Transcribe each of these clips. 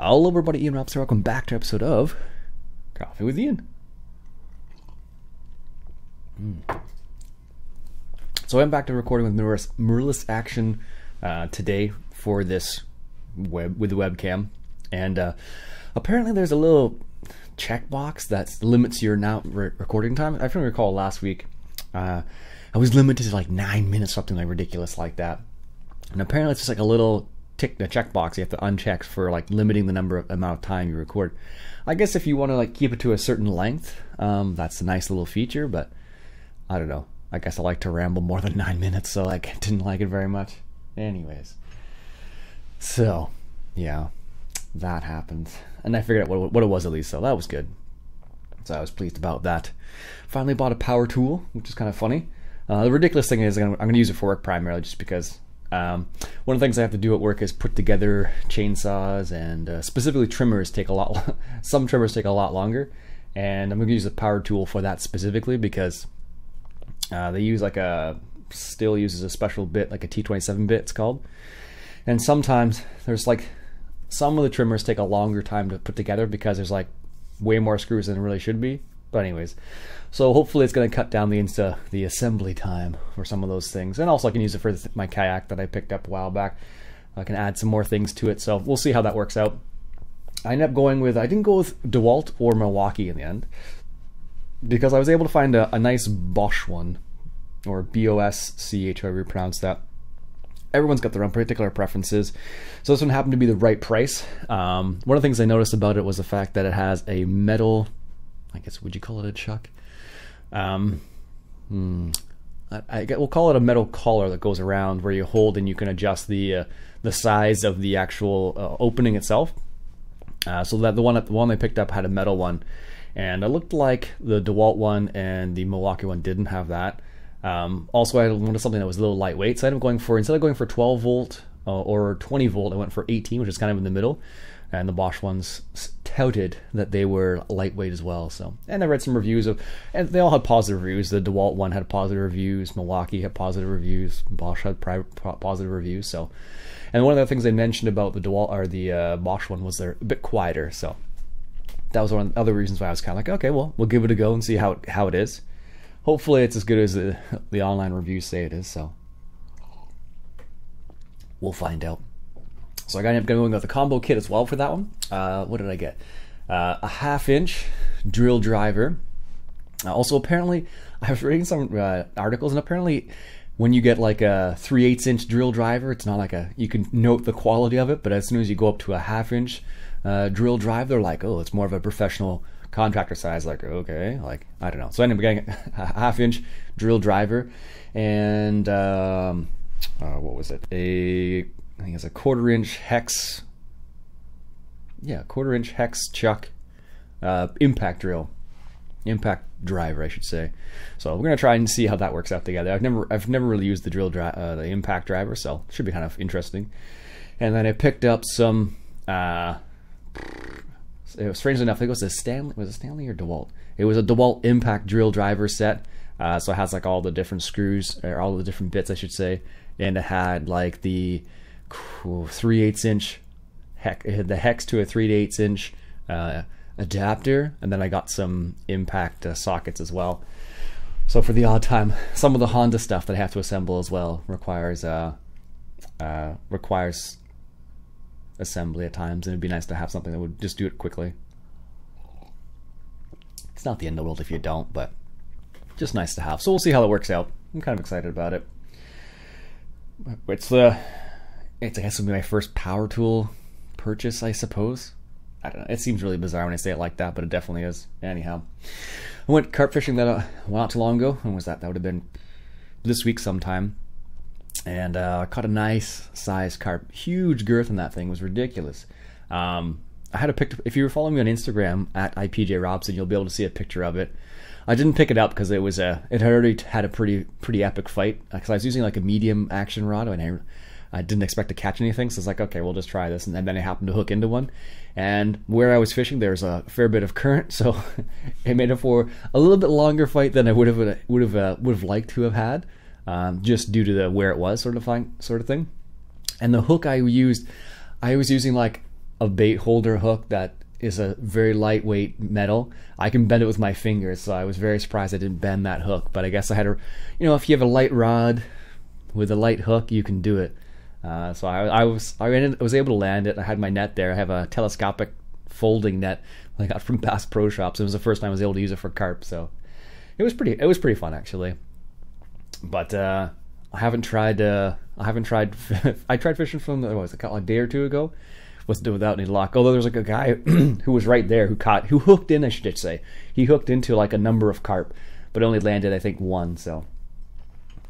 Hello everybody, Ian Robson. Welcome back to an episode of Coffee with Ian. So I'm back to recording with mirrorless action today for this with the webcam, and apparently there's a little checkbox that limits your recording time. I can recall last week I was limited to like 9 minutes, something like ridiculous like that, and apparently it's just like a little tick, the checkbox you have to uncheck for like limiting the amount of time you record. I guess if you want to like keep it to a certain length, that's a nice little feature, but I don't know. I guess I like to ramble more than 9 minutes, so I didn't like it very much. Anyways, so yeah, that happened, and I figured out what it was at least, so that was good. So I was pleased about that. Finally bought a power tool, which is kind of funny. The ridiculous thing is I'm going to use it for work primarily, just because one of the things I have to do at work is put together chainsaws, and specifically trimmers take a lot. Some trimmers take a lot longer, and I'm going to use the power tool for that specifically because they use still uses a special bit, like a T27 bit it's called, and sometimes there's like some of the trimmers take a longer time to put together because there's like way more screws than there really should be. But anyways, so hopefully it's going to cut down the assembly time for some of those things, and also I can use it for my kayak that I picked up a while back. I can add some more things to it, so we'll see how that works out. I ended up I didn't go with DeWalt or Milwaukee in the end, because I was able to find a nice Bosch one, or B-O-S-C-H, however you pronounce that. Everyone's got their own particular preferences, so this one happened to be the right price. One of the things I noticed about it was the fact that it has a metal, I guess, would you call it a chuck? We'll call it a metal collar that goes around where you hold and you can adjust the size of the actual opening itself. So that the one I picked up had a metal one, and it looked like the DeWalt one and the Milwaukee one didn't have that. Also, I wanted something that was a little lightweight, so I ended up going for, instead of going for 12 volt or 20 volt, I went for 18, which is kind of in the middle. And the Bosch ones touted that they were lightweight as well. So, and I read some reviews and they all had positive reviews. The DeWalt one had positive reviews, Milwaukee had positive reviews, Bosch had positive reviews. So, and one of the things they mentioned about the DeWalt or the Bosch one was they're a bit quieter. So, that was one of the other reasons why I was kind of like, okay, well, we'll give it a go and see how it is. Hopefully, it's as good as the online reviews say it is. So, we'll find out. So I ended up going with the combo kit as well for that one. What did I get? A 1/2 inch drill driver. Also, apparently, I was reading some articles, and apparently, when you get like a 3/8 inch drill driver, it's not like you can note the quality of it, but as soon as you go up to a 1/2 inch drill drive, they're like, oh, it's more of a professional contractor size. Like, okay, like, I don't know. So I ended up getting a 1/2 inch drill driver, and what was it? I think it's a 1/4 inch hex. Yeah, 1/4 inch hex chuck impact driver, I should say. So we're gonna try and see how that works out together. I've never really used the impact driver, so it should be kind of interesting. And then I picked up some. It was, strangely enough, I think it was a Stanley. Was it Stanley or DeWalt? It was a DeWalt impact drill driver set. So it has like all the different screws, or all the different bits, I should say, and it had like the 3/8 inch hex. It had the hex to a 3/8 inch adapter, and then I got some impact sockets as well. So for the odd time, some of the Honda stuff that I have to assemble as well requires assembly at times, and it'd be nice to have something that would just do it quickly. It's not the end of the world if you don't, but just nice to have. So we'll see how it works out. I'm kind of excited about it. I guess it'll be my first power tool purchase, I suppose. I don't know. It seems really bizarre when I say it like that, but it definitely is. Anyhow, I went carp fishing not too long ago. When was that? That would have been this week sometime. And I caught a nice size carp. Huge girth in that thing. It was ridiculous. I had a picture. If you were following me on Instagram at IPJRobson, you'll be able to see a picture of it. I didn't pick it up because it had already had a pretty epic fight. Because I was using like a medium action rod, and I didn't expect to catch anything, so I was like, okay, we'll just try this. And then I happened to hook into one. And where I was fishing, there's a fair bit of current, so it made it for a little bit longer fight than I would have liked to have had, just due to where it was, sort of thing. And the hook I was using like a bait holder hook that is a very lightweight metal, I can bend it with my fingers. So I was very surprised I didn't bend that hook. But I guess I had to, you know, if you have a light rod with a light hook, you can do it. So I was able to land it. I had my net there. I have a telescopic folding net I got from Bass Pro Shops. It was the first time I was able to use it for carp, so it was pretty fun actually. But I haven't tried. I tried fishing from what was it, a day or two ago, without any luck. Although there's like a guy who was right there who hooked in. I should say he hooked into like a number of carp, but only landed I think one. So,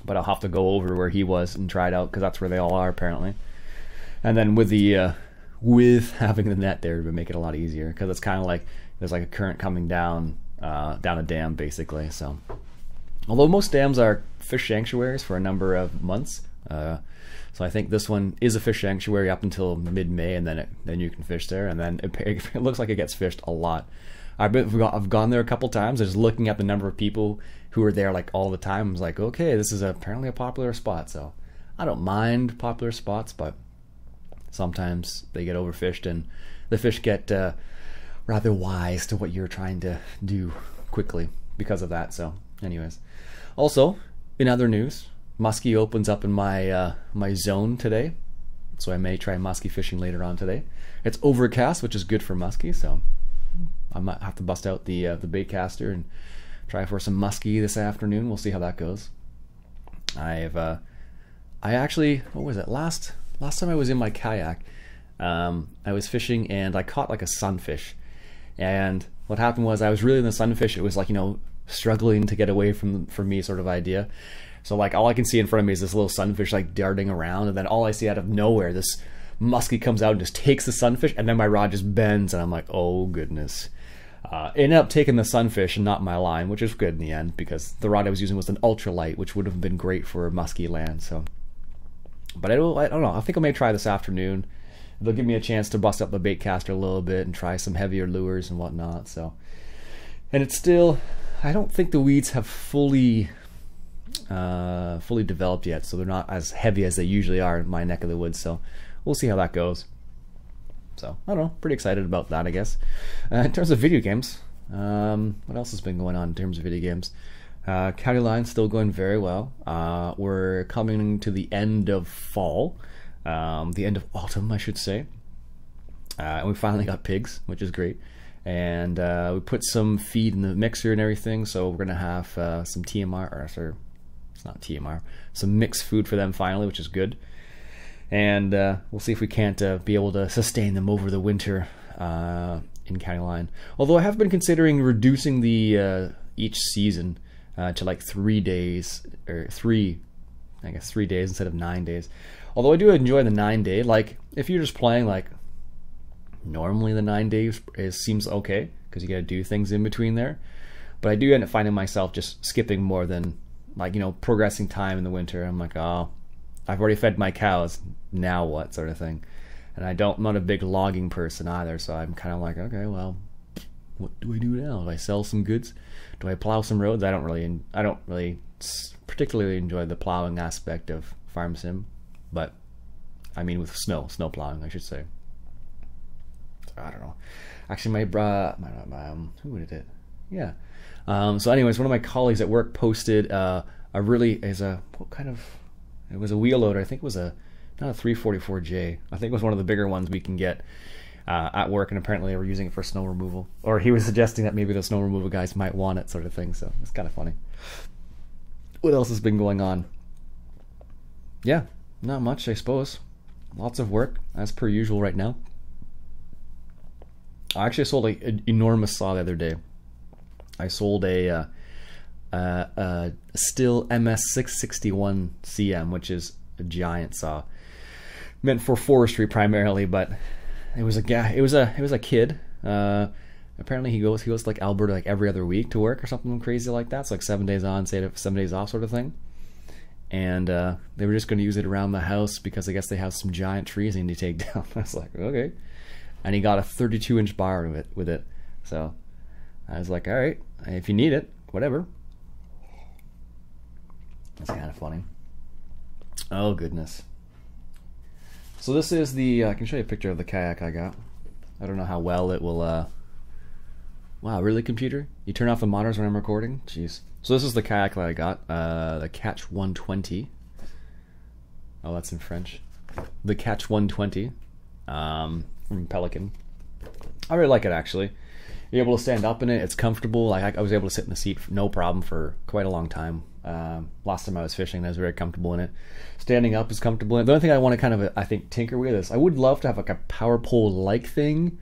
but I'll have to go over where he was and try it out because that's where they all are apparently. And then with the with having the net there, it would make it a lot easier because it's kind of like there's like a current coming down a dam basically. So, although most dams are fish sanctuaries for a number of months, so I think this one is a fish sanctuary up until mid-May, and then you can fish there, and then it looks like it gets fished a lot. I've gone there a couple times. Just looking at the number of people who are there like all the time, I was like, okay, this is apparently a popular spot. So I don't mind popular spots, but sometimes they get overfished and the fish get rather wise to what you're trying to do quickly because of that. So anyways, also in other news, muskie opens up in my my zone today, so I may try muskie fishing later on today. It's overcast, which is good for muskie, so I might have to bust out the bait caster and try for some muskie this afternoon. We'll see how that goes. I actually, what was it, last time I was in my kayak, I was fishing and I caught like a sunfish, and what happened was I was reeling the sunfish. It was like, you know, struggling to get away from me sort of idea. So like all I can see in front of me is this little sunfish like darting around, and then all I see out of nowhere, this muskie comes out and just takes the sunfish, and then my rod just bends, and I'm like, oh goodness. Ended up taking the sunfish and not my line, which is good in the end because the rod I was using was an ultralight, which would have been great for muskie land. So, but I don't know. I think I may try this afternoon. They'll give me a chance to bust up the bait caster a little bit and try some heavier lures and whatnot. So, and it's still, I don't think the weeds have fully developed yet, so they're not as heavy as they usually are in my neck of the woods. So we'll see how that goes. So I don't know, pretty excited about that, I guess. In terms of video games, what else has been going on in terms of video games? County Line's still going very well. We're coming to the end of fall, the end of autumn, I should say. And we finally got pigs, which is great. And we put some feed in the mixer and everything, so we're gonna have some TMR, or sorry, it's not TMR, some mixed food for them finally, which is good. And we'll see if we can't be able to sustain them over the winter in County Line. Although I have been considering reducing the each season to like 3 days, or 3 days instead of 9 days. Although I do enjoy the 9-day. Like if you're just playing like normally, the 9 days seems okay because you got to do things in between there. But I do end up finding myself just skipping more than, like, you know, progressing time in the winter. I'm like, oh, I've already fed my cows, now what, sort of thing. And I'm not a big logging person either, so I'm kind of like, okay, well, what do I do now? Do I sell some goods? Do I plow some roads? I don't really particularly enjoy the plowing aspect of Farm Sim, but I mean with snow plowing, I should say. I don't know. Actually, who did it? Yeah. So anyways, one of my colleagues at work posted it was a wheel loader. I think it was not a 344J. I think it was one of the bigger ones we can get at work, and apparently they were using it for snow removal. Or he was suggesting that maybe the snow removal guys might want it, sort of thing. So it's kind of funny. What else has been going on? Yeah, not much, I suppose. Lots of work, as per usual right now. I actually sold an enormous saw the other day. I sold a Stihl MS661 CM, which is a giant saw, meant for forestry primarily. But it was a kid. Apparently he goes to like Alberta like every other week to work or something crazy like that. It's like 7 days on, 7 days off, sort of thing. And they were just going to use it around the house because I guess they have some giant trees they need to take down. I was like, okay. And he got a 32-inch bar with it. So I was like, all right, if you need it, whatever. That's kind of funny. Oh, goodness. So this is the, I can show you a picture of the kayak I got. I don't know how well it will. Wow, really, computer? You turn off the monitors when I'm recording? Jeez. So this is the kayak that I got, the Catch 120. Oh, that's in French. The Catch 120 from Pelican. I really like it, actually. You're able to stand up in it. It's comfortable. Like I was able to sit in the seat no problem for quite a long time. Last time I was fishing, I was very comfortable in it. Standing up is comfortable in it. The only thing I want to kind of, I think, tinker with is I would love to have like a power pole-like thing.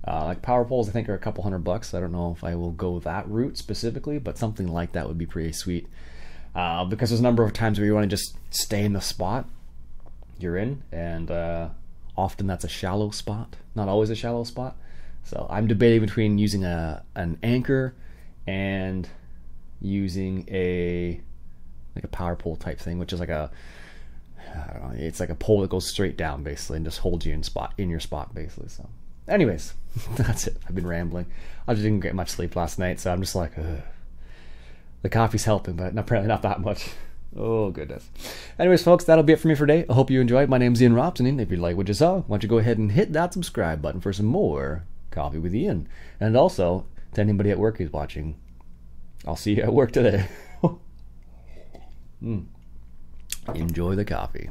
Like power poles, I think, are a couple $100. I don't know if I will go that route specifically, but something like that would be pretty sweet. Because there's a number of times where you want to just stay in the spot you're in, and often that's a shallow spot, not always a shallow spot. So I'm debating between using an anchor and using a power pole type thing, which is like I don't know, it's like a pole that goes straight down basically and just holds you in your spot basically. So anyways, that's it. I've been rambling. I just didn't get much sleep last night, so I'm just like, ugh. The coffee's helping, but apparently not that much. Oh, goodness. Anyways, folks, that'll be it for me for today. I hope you enjoyed. My name's Iain Robson, and if you like what you saw, why don't you go ahead and hit that subscribe button for some more Coffee with Iain. And also, to anybody at work who's watching, I'll see you at work today. Enjoy the coffee.